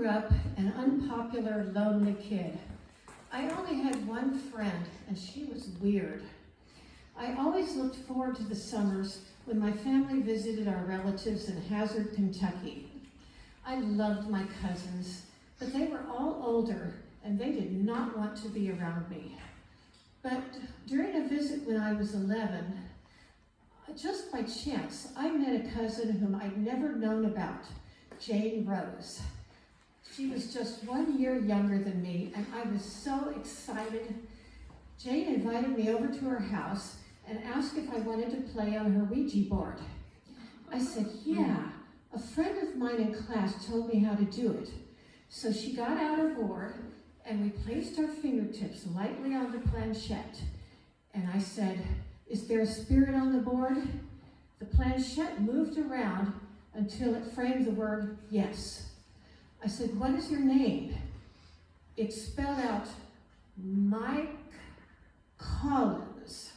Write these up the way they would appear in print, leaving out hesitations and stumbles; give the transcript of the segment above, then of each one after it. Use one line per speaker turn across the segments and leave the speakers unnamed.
grew up an unpopular, lonely kid. I only had one friend, and she was weird. I always looked forward to the summers when my family visited our relatives in Hazard, Kentucky. I loved my cousins, but they were all older, and they did not want to be around me. But during a visit when I was 11, just by chance, I met a cousin whom I'd never known about, Jane Rose. She was just 1 year younger than me, and I was so excited. Jane invited me over to her house and asked if I wanted to play on her Ouija board. I said, yeah, a friend of mine in class told me how to do it. So she got out her board, and we placed our fingertips lightly on the planchette. And I said, is there a spirit on the board? The planchette moved around until it framed the word yes. I said, what is your name? It spelled out Mike Collins.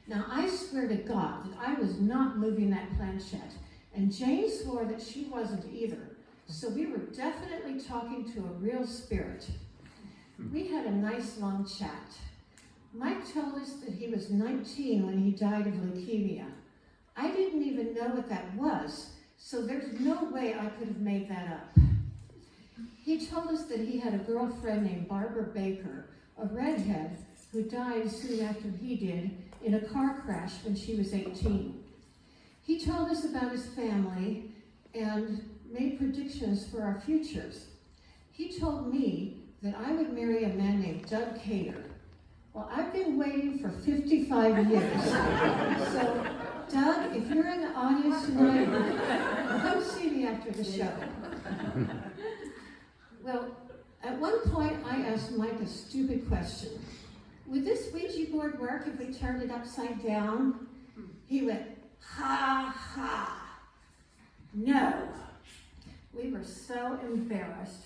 Now I swear to God that I was not moving that planchette, and Jane swore that she wasn't either. So we were definitely talking to a real spirit. We had a nice long chat. Mike told us that he was 19 when he died of leukemia. I didn't even know what that was, so there's no way I could have made that up. He told us that he had a girlfriend named Barbara Baker, a redhead, who died soon after he did in a car crash when she was 18. He told us about his family and made predictions for our futures. He told me that I would marry a man named Doug Cater. Well, I've been waiting for 55 years. So, Doug, if you're in the audience tonight, come see me after the show. Well, at one point I asked Mike a stupid question. Would this Ouija board work if we turned it upside down? He went, ha ha, no. We were so embarrassed.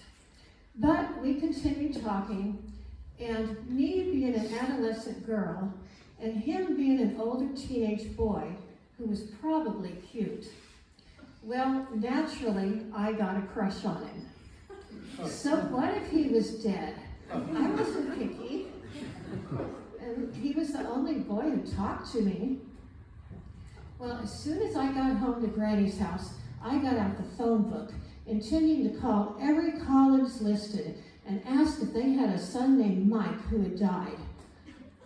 But we continued talking, and me being an adolescent girl, and him being an older teenage boy who was probably cute, well, naturally, I got a crush on him. So what if he was dead? I wasn't picky, and he was the only boy who talked to me. Well, as soon as I got home to Granny's house, I got out the phone book, intending to call every Collins listed and ask if they had a son named Mike who had died.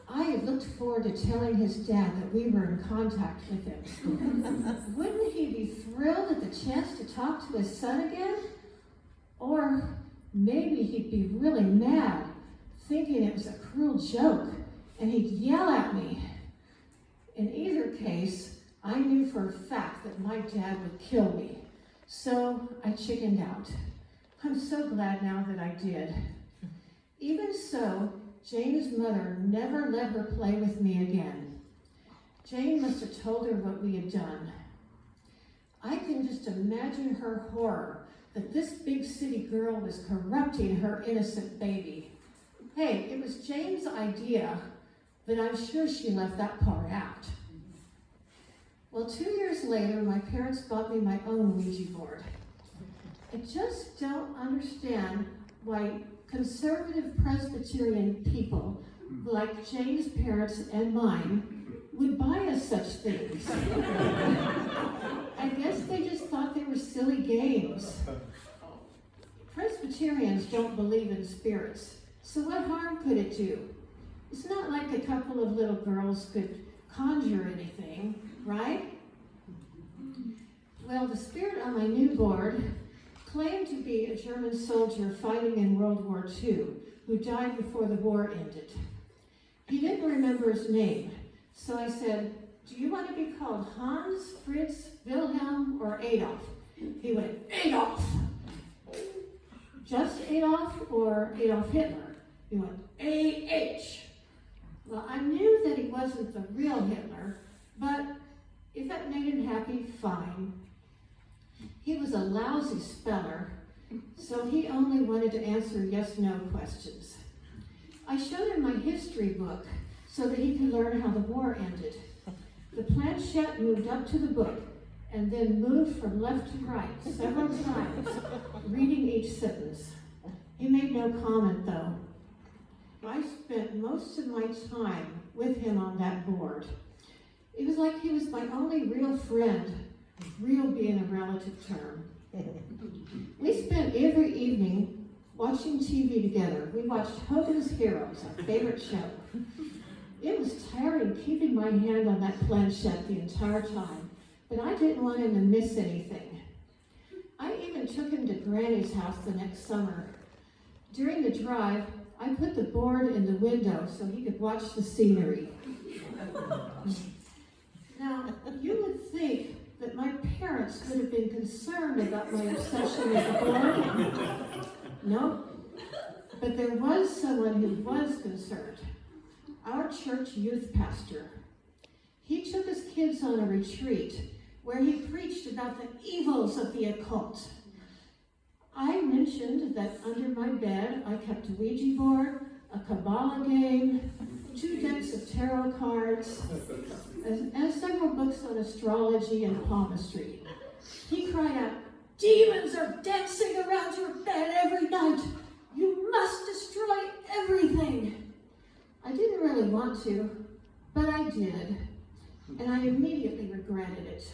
I had looked forward to telling his dad that we were in contact with him. Wouldn't he be thrilled at the chance to talk to his son again? Or maybe he'd be really mad, thinking it was a cruel joke, and he'd yell at me. In either case, I knew for a fact that my dad would kill me. So I chickened out. I'm so glad now that I did. Even so, Jane's mother never let her play with me again. Jane must have told her what we had done. I can just imagine her horror that this big city girl was corrupting her innocent baby. Hey, it was Jane's idea, but I'm sure she left that part out. Well, 2 years later, my parents bought me my own Ouija board. I just don't understand why conservative Presbyterian people, like Jane's parents and mine, would buy us such things. I guess they just thought they were silly games. Presbyterians don't believe in spirits, so what harm could it do? It's not like a couple of little girls could conjure anything, right? Well, the spirit on my new board claimed to be a German soldier fighting in World War II who died before the war ended. He didn't remember his name, so I said, do you want to be called Hans, Fritz, Wilhelm, or Adolf? He went, Adolf! Just Adolf or Adolf Hitler? He went, A-H. Well, I knew that he wasn't the real Hitler, but if that made him happy, fine. He was a lousy speller, so he only wanted to answer yes-no questions. I showed him my history book so that he could learn how the war ended. The planchette moved up to the book and then moved from left to right several times, reading each sentence. He made no comment, though. I spent most of my time with him on that board. It was like he was my only real friend, real being a relative term. We spent every evening watching TV together. We watched Hogan's Heroes, our favorite show. It was tiring keeping my hand on that planchette the entire time, but I didn't want him to miss anything. I even took him to Granny's house the next summer. During the drive, I put the board in the window so he could watch the scenery. Now, you would think that my parents would have been concerned about my obsession with the board. No, but there was someone who was concerned. Our church youth pastor. He took his kids on a retreat where he preached about the evils of the occult. I mentioned that under my bed I kept a Ouija board, a Kabbalah game, 2 decks of tarot cards, and several books on astrology and palmistry. He cried out, "Demons are dancing around your bed every night. You must destroy everything." I didn't really want to, but I did, and I immediately regretted it.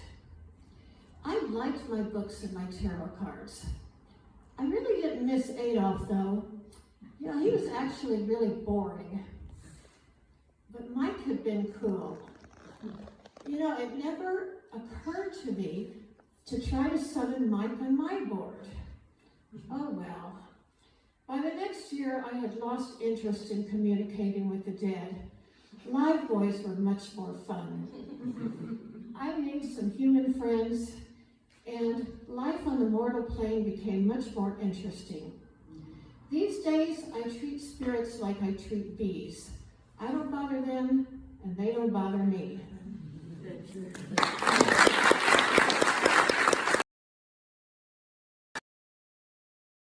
I liked my books and my tarot cards. I really didn't miss Adolf, though. You know, he was actually really boring. But Mike had been cool. You know, it never occurred to me to try to summon Mike on my board. Oh well. By the next year, I had lost interest in communicating with the dead. Live boys were much more fun. I made some human friends, and life on the mortal plane became much more interesting. These days, I treat spirits like I treat bees. I don't bother them, and they don't bother me.